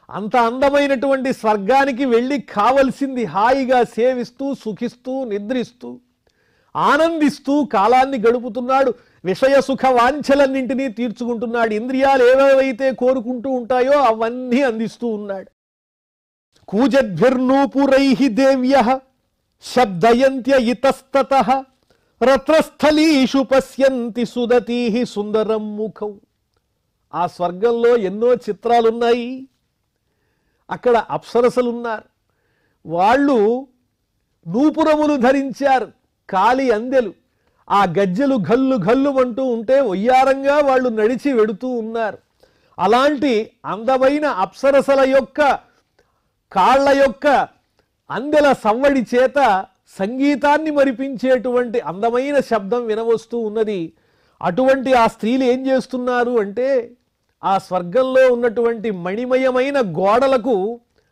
అంత అందమైనటువంటి స్వర్గానికి వెళ్ళి కావలసింది హాయిగా సేవిస్తూ సుఖిస్తూ నిద్రిస్తూ ఆనందిస్తూ కాలాన్ని గడుపుతున్నాడు. విషయ సుఖ వాంఛలన్నింటినీ తీర్చుకుంటున్నాడు. ఇంద్రియాలు ఏవేవైతే కోరుకుంటూ ఉంటాయో అవన్నీ అందిస్తూ ఉన్నాడు. కూజద్భిర్నూపురైః దేవ్యః శబ్దయంత్య ఇతస్తతః రత్రస్థలీషు పశ్యంతి సుదతీః సుందరం ముఖం. ఆ స్వర్గంలో ఎన్నో చిత్రాలున్నాయి. అక్కడ అప్సరసలున్నారు. వాళ్ళు నూపురములు ధరించారు, కాలి అందెలు. ఆ గజ్జెలు గల్లు గల్లుమంటూ ఉంటే వయ్యారంగా వాళ్ళు నడిచి వెడుతూ ఉన్నారు. అలాంటి అందమైన అప్సరసల యొక్క కాళ్ళ యొక్క అందెల సవ్వడి చేత సంగీతాన్ని మరిపించేటువంటి అందమైన శబ్దం వినవస్తూ ఉన్నది. అటువంటి ఆ స్త్రీలు ఏం చేస్తున్నారు అంటే, ఆ స్వర్గంలో ఉన్నటువంటి మణిమయమైన గోడలకు,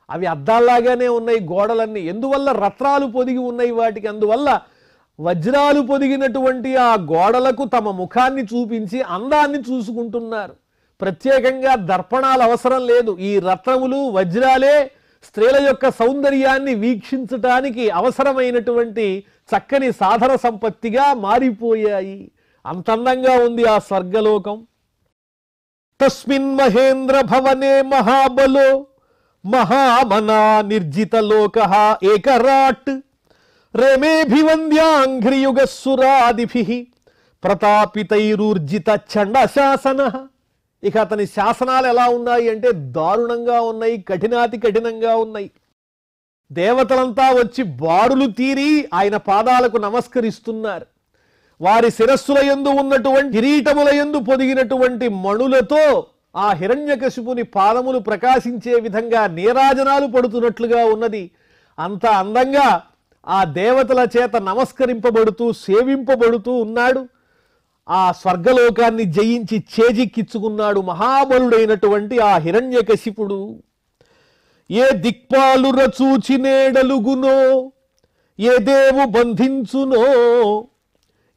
అవి అద్దాల్లాగానే ఉన్నాయి గోడలన్నీ. ఎందువల్ల? రత్నాలు పొదిగి ఉన్నాయి వాటికి. అందువల్ల వజ్రాలు పొదిగినటువంటి ఆ గోడలకు తమ ముఖాన్ని చూపించి అందాన్ని చూసుకుంటున్నారు. ప్రత్యేకంగా దర్పణాలు అవసరం లేదు. ఈ రత్నములు వజ్రాలే స్త్రీల యొక్క సౌందర్యాన్ని వీక్షించటానికి అవసరమైనటువంటి చక్కని సాధన సంపత్తిగా మారిపోయాయి. అంత అందంగా ఉంది ఆ స్వర్గలోకం. తస్మిన్ మహేంద్ర భవనే మహాబలో మహామనా నిర్జిత లోకః ఏకరాట్ రేమేభివంద్యాంఘ్రియుగస్సురాదిభిః ప్రతాపితైరూర్జిత చండశాసనః. ఇక అతని శాసనాలు ఎలా ఉన్నాయి అంటే దారుణంగా ఉన్నాయి, కఠినాతి కఠినంగా ఉన్నాయి. దేవతలంతా వచ్చి బారులు తీరి ఆయన పాదాలకు నమస్కరిస్తున్నారు. వారి శిరస్సుల యందు ఉన్నటువంటి కిరీటముల యందు పొదిగినటువంటి మణులతో ఆ హిరణ్యకశిపుని పాదములు ప్రకాశించే విధంగా నీరాజనాలు పడుతున్నట్లుగా ఉన్నది. అంత అందంగా ఆ దేవతల చేత నమస్కరింపబడుతూ సేవింపబడుతూ ఉన్నాడు. ఆ స్వర్గలోకాన్ని జయించి చేజిక్కిచ్చుకున్నాడు మహాబలుడైనటువంటి ఆ హిరణ్యకశిపుడు. ఏ దిక్పాలు రచూచి నేడలుగునో, ఏ దేవు బంధించునో,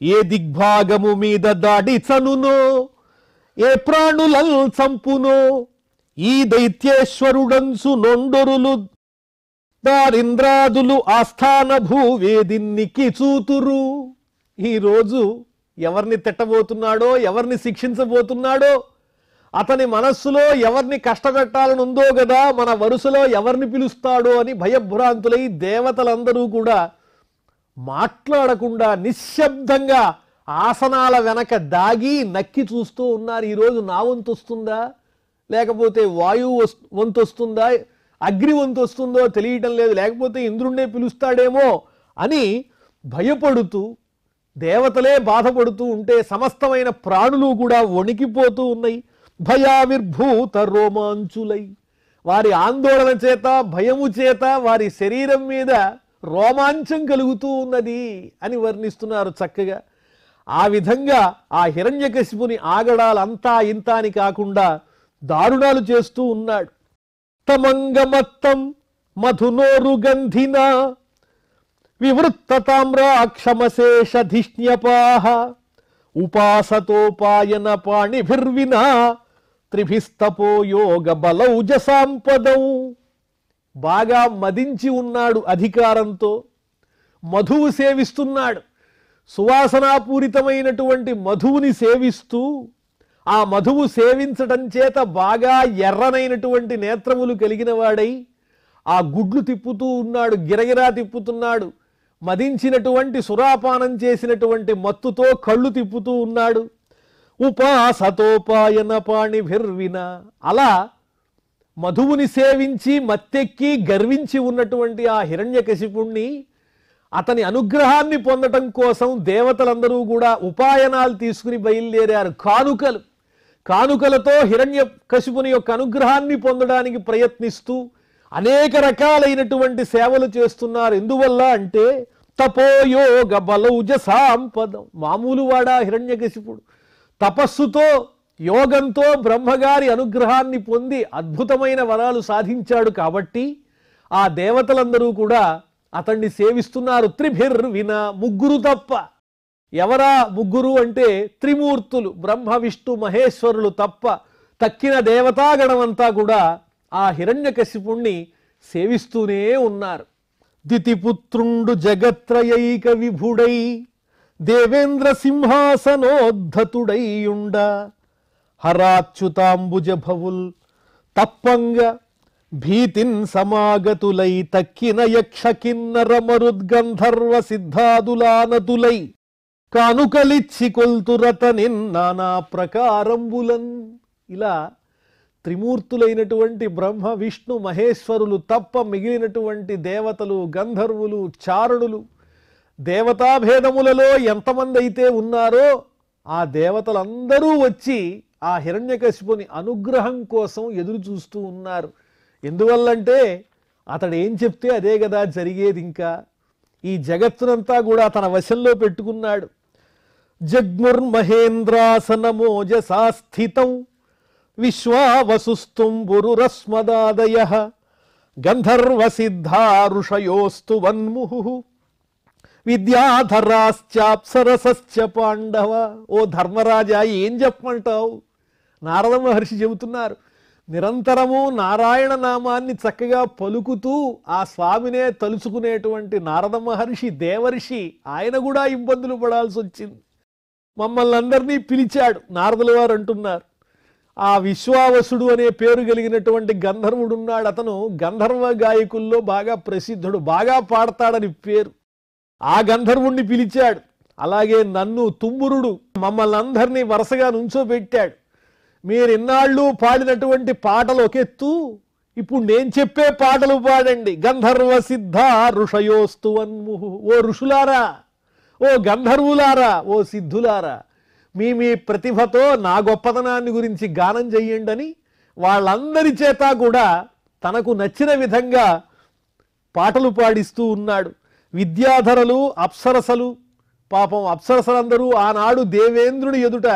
ఏ దిగ్భాగము మీద దాడి చనునో, ఏ ప్రాణులల్ చంపునో, ఈ దైత్యేశ్వరుడంచు నొండొరులు దారింద్రాదులు ఆస్థాన భూవేదిన్నికి చూతురు. ఈరోజు ఎవరిని తిట్టబోతున్నాడో, ఎవరిని శిక్షించబోతున్నాడో, అతని మనస్సులో ఎవరిని కష్టపెట్టాలని ఉందో కదా, మన వరుసలో ఎవరిని పిలుస్తాడో అని భయభ్రాంతులై దేవతలందరూ కూడా మాట్లాడకుండా నిశ్శబ్దంగా ఆసనాల వెనక దాగి నక్కి చూస్తూ ఉన్నారు. ఈరోజు నా వంతు వస్తుందా, లేకపోతే వాయువు వంతు వస్తుందా, అగ్ని వంతు వస్తుందో తెలియటం లేదు, లేకపోతే ఇంద్రుణ్ణే పిలుస్తాడేమో అని భయపడుతూ దేవతలే బాధపడుతూ ఉంటే సమస్తమైన ప్రాణులు కూడా వణికిపోతూ ఉన్నాయి. భయావిర్భూత రోమాంచులై, వారి ఆందోళన చేత భయము చేత వారి శరీరం మీద రోమాంచం కలుగుతూ ఉన్నది అని వర్ణిస్తున్నారు చక్కగా. ఆ విధంగా ఆ హిరణ్యకశిపుని ఆగడాలంతా ఇంత అని కాకుండా దారుణాలు చేస్తూ ఉన్నాడు. తమంగమత్తం మధునోరు గంధిన వివృత్త తామ్రాక్షమశేషధిష్ణ్యపాః ఉపాసతోపాయన పాణిభిర్వినా త్రిభిస్తపో యోగ బలౌజ సాంపదౌ. బాగా మదించి ఉన్నాడు అధికారంతో, మధువు సేవిస్తున్నాడు. సువాసనాపూరితమైనటువంటి మధువుని సేవిస్తూ, ఆ మధువు సేవించటం చేత బాగా ఎర్రనైనటువంటి నేత్రములు కలిగిన వాడై ఆ గుడ్లు తిప్పుతూ ఉన్నాడు, గిరగిరా తిప్పుతున్నాడు. మదించినటువంటి సురాపానం చేసినటువంటి మత్తుతో కళ్ళు తిప్పుతూ ఉన్నాడు. ఉపాసతోపాయన పాణిభిర్విన, అలా మధువుని సేవించి మత్తెక్కి గర్వించి ఉన్నటువంటి ఆ హిరణ్యకశిపుణ్ణి అతని అనుగ్రహాన్ని పొందటం కోసం దేవతలందరూ కూడా ఉపాయనాలు తీసుకుని బయలుదేరారు. కానుకలతో హిరణ్యకశిపుని యొక్క అనుగ్రహాన్ని పొందడానికి ప్రయత్నిస్తూ అనేక రకాలైనటువంటి సేవలు చేస్తున్నారు. ఎందువల్ల అంటే తపోయోగ బలౌజ సాంపదం. మామూలు వాడా హిరణ్యకశిపుడు? తపస్సుతో యోగంతో బ్రహ్మగారి అనుగ్రహాన్ని పొంది అద్భుతమైన వరాలు సాధించాడు. కాబట్టి ఆ దేవతలందరూ కూడా అతన్ని సేవిస్తున్నారు. త్రిభిర్విన, ముగ్గురు తప్ప. ఎవరా ముగ్గురు అంటే త్రిమూర్తులు, బ్రహ్మ విష్ణు మహేశ్వరులు తప్ప తక్కిన దేవతాగణమంతా కూడా ఆ హిరణ్యకశిపుణ్ణి సేవిస్తూనే ఉన్నారు. దితిపుత్రుండు జగత్రయైక విభుడై దేవేంద్ర సింహాసనోద్ధతుడైయుండ హరాచ్యుతాంబుజ భవుల్ తప్పంగ భీతిన్ సమాగతులై తక్కిన యక్ష కిన్నర మరుద్గంధర్వ సిద్ధాదులానతులై కానుకలిచ్చి కొల్తురతనిన్ నానా ప్రకారంబులన్. ఇలా త్రిమూర్తులైనటువంటి బ్రహ్మ విష్ణు మహేశ్వరులు తప్ప మిగిలినటువంటి దేవతలు, గంధర్వులు, చారుణులు, దేవతాభేదములలో ఎంతమంది అయితే ఉన్నారో ఆ దేవతలందరూ వచ్చి ఆ హిరణ్యకశిపుని అనుగ్రహం కోసం ఎదురు చూస్తూ ఉన్నారు. ఎందువల్లంటే అతడు ఏం చెప్తే అదే కదా జరిగేది. ఇంకా ఈ జగత్తునంతా కూడా తన వశంలో పెట్టుకున్నాడు. జగ్ముర్మహేంద్రాసనమోజసా స్థితం విశ్వావసుస్తుంబురురస్మదాదయ గంధర్వ సిద్ధా ఋషయోస్తు వన్ముహు విద్యాధరాశ్చాప్సరసశ్చ పాండవ. ఓ ధర్మరాజా, ఏం చెప్పమంటావు? నారద మహర్షి చెబుతున్నారు. నిరంతరము నారాయణ నామాన్ని చక్కగా పలుకుతూ ఆ స్వామినే తలుచుకునేటువంటి నారద మహర్షి దేవర్షి, ఆయన కూడా ఇబ్బందులు పడాల్సి వచ్చింది. మమ్మల్ని అందరినీ పిలిచాడు. నారదుల వారు అంటున్నారు, ఆ విశ్వావసుడు అనే పేరు కలిగినటువంటి గంధర్వుడు ఉన్నాడు. అతను గంధర్వ గాయకుల్లో బాగా ప్రసిద్ధుడు, బాగా పాడతాడని పేరు. ఆ గంధర్వుణ్ణి పిలిచాడు. అలాగే నన్ను తుంబురుడు మమ్మల్ని అందరినీ వరుసగా నుంచోబెట్టాడు. మీరు ఇన్నాళ్ళు పాడినటువంటి పాటలు ఒకెత్తు, ఇప్పుడు నేను చెప్పే పాటలు పాడండి. గంధర్వ సిద్ధ ఋషయోస్తు వన్ముహు. ఓ ఋషులారా, ఓ గంధర్వులారా, ఓ సిద్ధులారా, మీ మీ ప్రతిభతో నా గొప్పతనాన్ని గురించి గానం చెయ్యండి అని వాళ్ళందరి చేత కూడా తనకు నచ్చిన విధంగా పాటలు పాడిస్తూ ఉన్నాడు. విద్యాధరలు, అప్సరసలు, పాపం అప్సరసలందరూ ఆనాడు దేవేంద్రుడి ఎదుట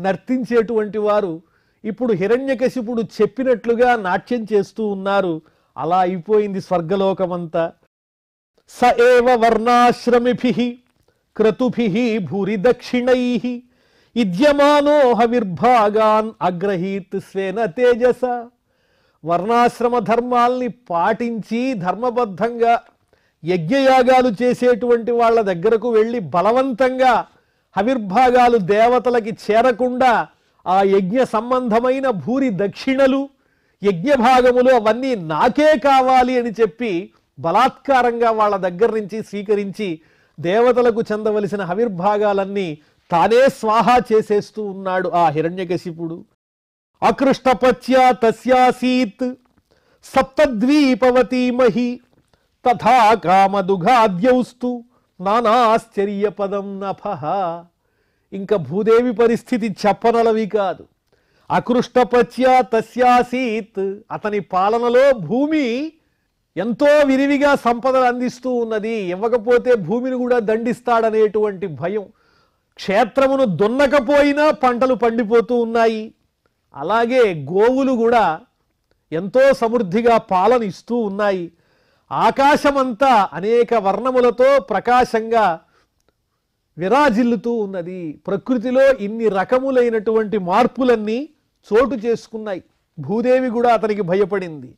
నర్తించేటువంటి వారు ఇప్పుడు హిరణ్యకశిపుడు చెప్పినట్లుగా నాట్యం చేస్తూ ఉన్నారు. అలా అయిపోయింది స్వర్గలోకమంతా. స ఏవ వర్ణాశ్రమిభిః క్రతుభిః భూరి దక్షిణైః ఇద్యమానో హవిర్భాగాన్ అగ్రహీత్ స్వేన తేజస. వర్ణాశ్రమ ధర్మాల్ని పాటించి ధర్మబద్ధంగా యజ్ఞయాగాలు చేసేటువంటి వాళ్ళ దగ్గరకు వెళ్ళి బలవంతంగా హవిర్భాగాలు దేవతలకి చేరకుండా ఆ యజ్ఞ సంబంధమైన భూరి దక్షిణలు, యజ్ఞభాగములు అవన్నీ నాకే కావాలి అని చెప్పి బలాత్కారంగా వాళ్ళ దగ్గర నుంచి స్వీకరించి దేవతలకు చెందవలసిన హవిర్భాగాలన్నీ తానే స్వాహా చేసేస్తూ ఉన్నాడు ఆ హిరణ్యకశిపుడు. అకృష్టపత్య తస్యాసీత్ సప్తద్వీపవతీ మహి తథా కామదుఘాద్యౌస్తు నానాశ్చర్యపదం నభః. ఇంకా భూదేవి పరిస్థితి చెప్పనలవి కాదు. అకృష్టపత్య తస్యాసీత్, అతని పాలనలో భూమి ఎంతో విరివిగా సంపదలు అందిస్తూ ఉన్నది. ఇవ్వకపోతే భూమిని కూడా దండిస్తాడనేటువంటి భయం. క్షేత్రమును దున్నకపోయినా పంటలు పండిపోతూ ఉన్నాయి. అలాగే గోవులు కూడా ఎంతో సమృద్ధిగా పాలన ఇస్తూ ఉన్నాయి. ఆకాశమంతా అనేక వర్ణములతో ప్రకాశంగా విరాజిల్లుతూ ఉన్నది. ప్రకృతిలో ఇన్ని రకములైనటువంటి మార్పులన్నీ చోటు చేసుకున్నాయి. భూదేవి కూడా అతనికి భయపడింది.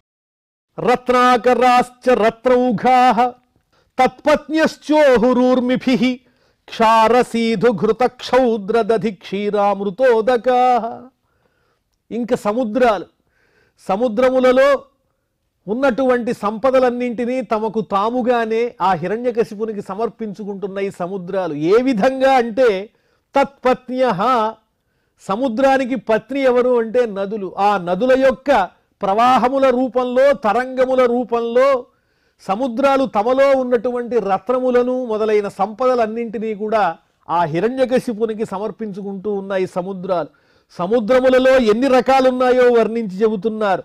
రత్నాకరాశ్చ రత్నౌఘాః తత్పత్న్యశ్చోహురూర్మిభిః క్షారసీధు ఘృత క్షౌద్రదధి క్షీరామృతోదకాః. ఇంకా సముద్రాలు, సముద్రములలో ఉన్నటువంటి సంపదలన్నింటినీ తమకు తాముగానే ఆ హిరణ్యకశిపునికి సమర్పించుకుంటున్నాయి సముద్రాలు. ఏ విధంగా అంటే తత్పత్న్యః, సముద్రానికి పత్ని ఎవరు అంటే నదులు. ఆ నదుల యొక్క ప్రవాహముల రూపంలో, తరంగముల రూపంలో సముద్రాలు తమలో ఉన్నటువంటి రత్నములను మొదలైన సంపదలన్నింటినీ కూడా ఆ హిరణ్యకశిపునికి సమర్పించుకుంటూ ఉన్నాయి సముద్రాలు. సముద్రములలో ఎన్ని రకాలున్నాయో వర్ణించి చెబుతున్నారు.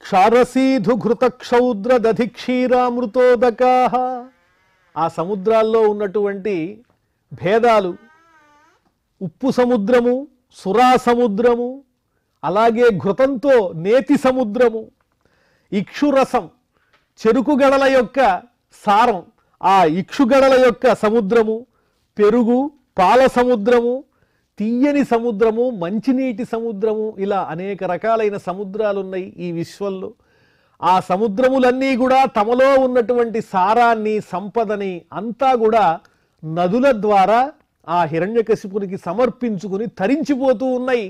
క్షారసీధు ఘృత క్షౌద్ర దధి క్షీరామృతోదకాః. ఆ సముద్రాల్లో ఉన్నటువంటి భేదాలు, ఉప్పు సముద్రము, సురా సముద్రము, అలాగే ఘృతంతో నేతి సముద్రము, ఇక్షురసం చెరుకుగడల యొక్క సారం, ఆ ఇక్షుగడల యొక్క సముద్రము, పెరుగు, పాల సముద్రము, తీయని సముద్రము, మంచినీటి సముద్రము, ఇలా అనేక రకాలైన సముద్రాలు ఉన్నాయి ఈ విశ్వంలో. ఆ సముద్రములన్నీ కూడా తమలో ఉన్నటువంటి సారాన్ని, సంపదని అంతా కూడా నదుల ద్వారా ఆ హిరణ్యకశిపునికి సమర్పించుకుని తరించిపోతూ ఉన్నాయి.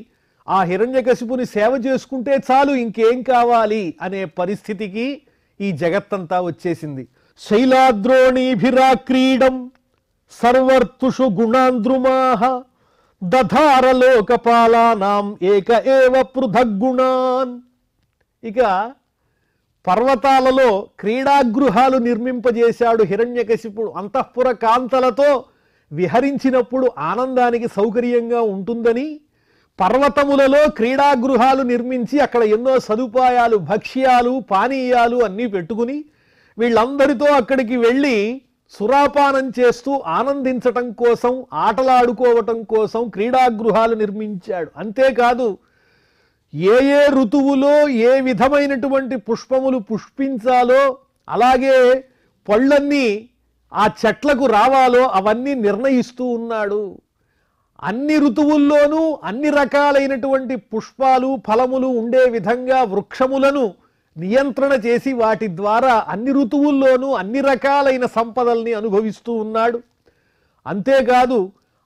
ఆ హిరణ్యకశిపుని సేవ చేసుకుంటే చాలు, ఇంకేం కావాలి అనే పరిస్థితికి ఈ జగత్తంతా వచ్చేసింది. శైలాద్రోణీభిరాక్రీడం సర్వర్తుషు గుణాంద్రుమాహ దధార లోకపాలానాం ఏక ఏవ పృథగ్గుణాన్. ఇక పర్వతాలలో క్రీడాగృహాలు నిర్మింపజేశాడు హిరణ్యకశిపుడు. అంతఃపుర కాంతలతో విహరించినప్పుడు ఆనందానికి సౌకర్యంగా ఉంటుందని పర్వతములలో క్రీడాగృహాలు నిర్మించి అక్కడ ఎన్నో సదుపాయాలు, భక్ష్యాలు, పానీయాలు అన్నీ పెట్టుకుని వీళ్ళందరితో అక్కడికి వెళ్ళి సురాపానం చేస్తూ ఆనందించటం కోసం, ఆటలాడుకోవటం కోసం క్రీడాగృహాలు నిర్మించాడు. అంతేకాదు ఏ ఏ ఋతువులో ఏ విధమైనటువంటి పుష్పములు పుష్పించాలో, అలాగే పళ్ళన్నీ ఆ చెట్లకు రావాలో అవన్నీ నిర్ణయిస్తూ ఉన్నాడు. అన్ని ఋతువుల్లోనూ అన్ని రకాలైనటువంటి పుష్పాలు, ఫలములు ఉండే విధంగా వృక్షములను నియంత్రణ చేసి వాటి ద్వారా అన్ని ఋతువుల్లోనూ అన్ని రకాలైన సంపదల్ని అనుభవిస్తూ ఉన్నాడు. అంతేకాదు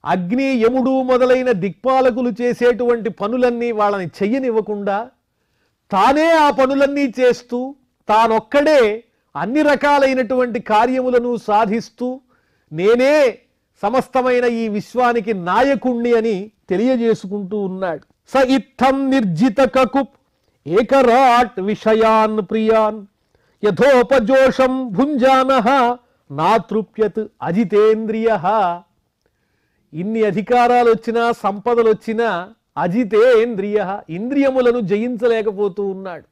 అగ్ని, యముడు మొదలైన దిక్పాలకులు చేసేటువంటి పనులన్నీ వాళ్ళని చెయ్యనివ్వకుండా తానే ఆ పనులన్నీ చేస్తూ తానొక్కడే అన్ని రకాలైనటువంటి కార్యములను సాధిస్తూ నేనే సమస్తమైన ఈ విశ్వానికి నాయకుణ్ణి అని తెలియజేసుకుంటూ ఉన్నాడు. స ఇత్థం నిర్జిత కకుప్ ఏకరాట్ విషయాన్ ప్రియాన్ యథోపజోషం భుంజానః నాతృప్యత్ అజితేంద్రియ. ఇన్ని అధికారాలు వచ్చినా, సంపదలు వచ్చినా అజితేంద్రియ, ఇంద్రియములను జయించలేకపోతూ ఉన్నాడు.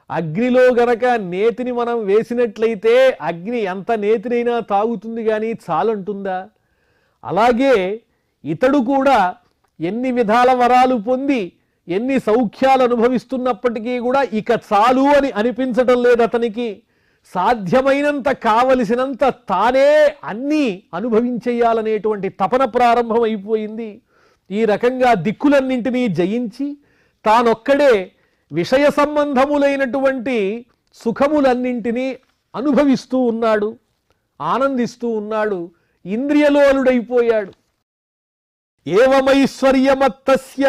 అగ్నిలో గనక నేతిని మనం వేసినట్లయితే అగ్ని ఎంత నేతినైనా తాగుతుంది కానీ చాలంటుందా? అలాగే ఇతడు కూడా ఎన్ని విధాల వరాలు పొంది ఎన్ని సౌఖ్యాలు అనుభవిస్తున్నప్పటికీ కూడా ఇక చాలు అని అనిపించటం లేదు అతనికి. సాధ్యమైనంత, కావలసినంత తానే అన్నీ అనుభవించేయాలనేటువంటి తపన ప్రారంభమైపోయింది. ఈ రకంగా దిక్కులన్నింటినీ జయించి తానొక్కడే విషయ సంబంధములైనటువంటి సుఖములన్నింటినీ అనుభవిస్తూ ఉన్నాడు, ఆనందిస్తూ ఉన్నాడు, ఇంద్రియలోలుడైపోయాడు. ఏవమైశ్వర్యమత్తస్య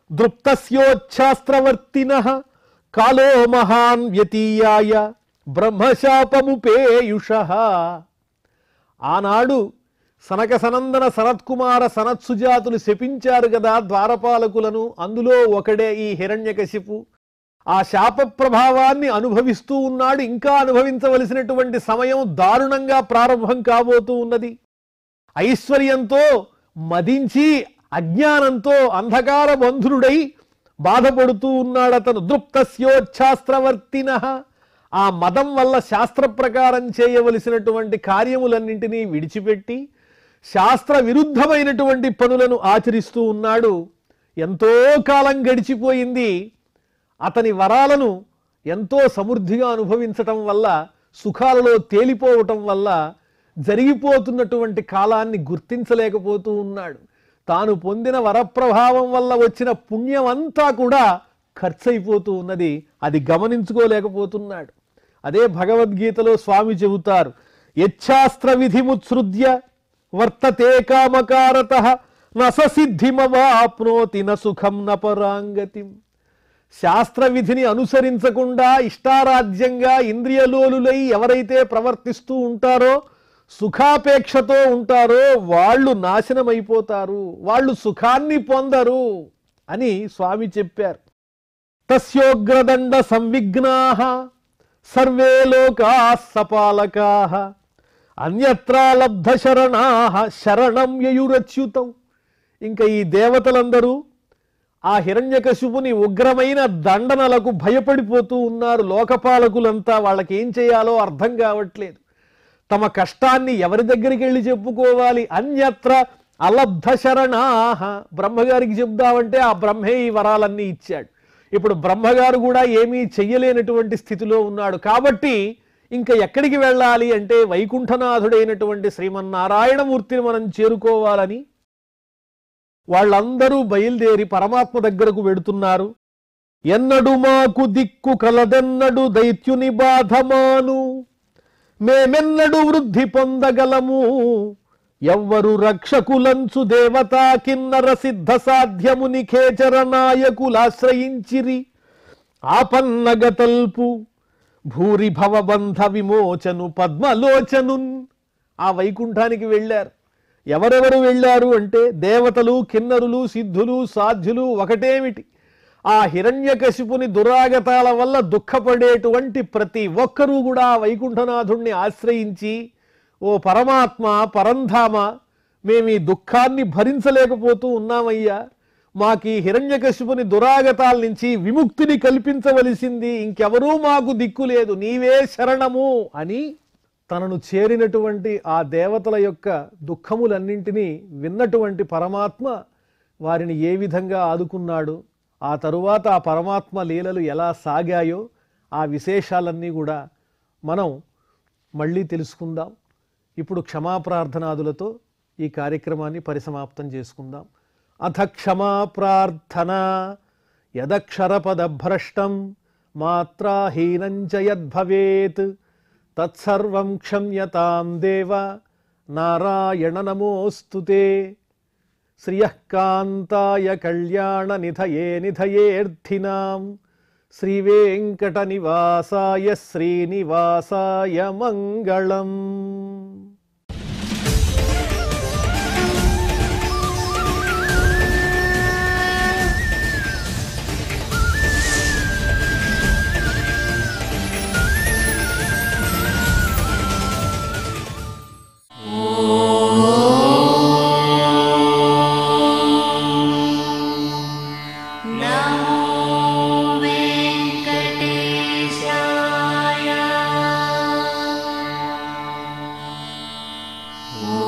దృప్తస్యోచ్ఛాస్త్రవర్తినః కాలో మహాన్ వ్యతీయాయ బ్రహ్మశాపముపేయుషః. ఆనాడు సనక సనందన సనత్కుమార సనత్సుజాతులు శపించారు కదా ద్వారపాలకులను. అందులో ఒకడే ఈ హిరణ్యకశిపు. ఆ శాప ప్రభావాన్ని అనుభవిస్తూ ఉన్నాడు. ఇంకా అనుభవించవలసినటువంటి సమయం దారుణంగా ప్రారంభం కాబోతూ ఉన్నది. ఐశ్వర్యంతో మదించి అజ్ఞానంతో అంధకార బంధురుడై బాధపడుతూ ఉన్నాడు అతను. దృప్తస్యోచ్ఛాస్త్రవర్తినః, ఆ మదం వల్ల శాస్త్ర ప్రకారం చేయవలసినటువంటి కార్యములన్నింటినీ విడిచిపెట్టి శాస్త్ర విరుద్ధమైనటువంటి పనులను ఆచరిస్తూ ఉన్నాడు. ఎంతో కాలం గడిచిపోయింది. అతని వరాలను ఎంతో సమృద్ధిగా అనుభవించటం వల్ల, సుఖాలలో తేలిపోవటం వల్ల జరిగిపోతున్నటువంటి కాలాన్ని గుర్తించలేకపోతూ ఉన్నాడు. తాను పొందిన వరప్రభావం వల్ల వచ్చిన పుణ్యం అంతా కూడా ఖర్చయిపోతూ ఉన్నది. అది గమనించుకోలేకపోతున్నాడు. అదే భగవద్గీతలో స్వామి చెబుతారు, యచ్ఛాస్త్ర విధిముత్సృజ్య వర్తతే కామకారతః నససిద్ధిమవాప్నోతి న సుఖం న పరాంగతిం. శాస్త్ర విధిని అనుసరించకుండా ఇష్టారాజ్యంగా ఇంద్రియలోలులై ఎవరైతే ప్రవర్తిస్తూ ఉంటారో, సుఖాపేక్షతో ఉంటారో వాళ్ళు నాశనమైపోతారు, వాళ్ళు సుఖాన్ని పొందరు అని స్వామి చెప్పారు. తస్యోగ్రదండ సంవిఘ్నాః సర్వే లోకాః సపాలకాః అన్యత్రా లబ్ధ శరణాః శరణం యయురచ్యుతం. ఇంకా ఈ దేవతలందరూ ఆ హిరణ్యకశిపుని ఉగ్రమైన దండనలకు భయపడిపోతూ ఉన్నారు. లోకపాలకులంతా వాళ్ళకి ఏం చేయాలో అర్థం కావట్లేదు. తమ కష్టాన్ని ఎవరి దగ్గరికి వెళ్ళి చెప్పుకోవాలి? అన్యత్ర అలబ్ధ శరణాః. బ్రహ్మగారికి చెప్దామంటే ఆ బ్రహ్మే ఈ వరాలన్నీ ఇచ్చాడు. ఇప్పుడు బ్రహ్మగారు కూడా ఏమీ చెయ్యలేనటువంటి స్థితిలో ఉన్నాడు. కాబట్టి ఇంకా ఎక్కడికి వెళ్ళాలి అంటే వైకుంఠనాథుడైనటువంటి శ్రీమన్నారాయణమూర్తిని మనం చేరుకోవాలని వాళ్ళందరూ బయలుదేరి పరమాత్మ దగ్గరకు వెడుతున్నారు. ఎన్నడు మాకు దిక్కు కలదెన్నడు దైత్యుని బాధమాను, మేమెన్నడు వృద్ధి పొందగలము, ఎవ్వరు రక్షకులంచు దేవతా కిన్నర సిద్ధ సాధ్యముని ఖేచర నాయకులాశ్రయించిరి, ఆపన్నగతల్పు భూరి భవబంధ విమోచను పద్మలోచనున్. ఆ వైకుంఠానికి వెళ్ళారు. ఎవరెవరు వెళ్ళారు అంటే దేవతలు, కిన్నరులు, సిద్ధులు, సాధ్యులు ఒకటేమిటి, ఆ హిరణ్యకశిపుని దురాగతాల వల్ల దుఃఖపడేటువంటి ప్రతి ఒక్కరూ కూడా వైకుంఠనాథుణ్ణి ఆశ్రయించి, ఓ పరమాత్మ, పరంధామ, మేము ఈ దుఃఖాన్ని భరించలేకపోతూ ఉన్నామయ్యా, మాకీ హిరణ్యకశిపుని దురాగతాల నుంచి విముక్తిని కల్పించవలసింది, ఇంకెవరూ మాకు దిక్కు లేదు, నీవే శరణము అని తనను చేరినటువంటి ఆ దేవతల యొక్క దుఃఖములన్నింటినీ విన్నటువంటి పరమాత్మ వారిని ఏ విధంగా ఆదుకున్నాడు, ఆ తరువాత ఆ పరమాత్మ లీలలు ఎలా సాగాయో ఆ విశేషాలన్నీ కూడా మనం మళ్ళీ తెలుసుకుందాం. ఇప్పుడు క్షమాప్రార్థనాదులతో ఈ కార్యక్రమాన్ని పరిసమాప్తం చేసుకుందాం. అథ క్షమా ప్రార్థన. యదక్షరపదభ్రష్టం మాత్రాహీనం చ యద్భవేత్ తత్సర్వం క్షమ్యతాం దేవ నారాయణ నమోస్తుతే. శ్రియః కాంతాయ కళ్యాణ నిధయే నిధయేర్థినాం శ్రీవేంకట నివాసాయ శ్రీనివాసాయ మంగళం. ఓ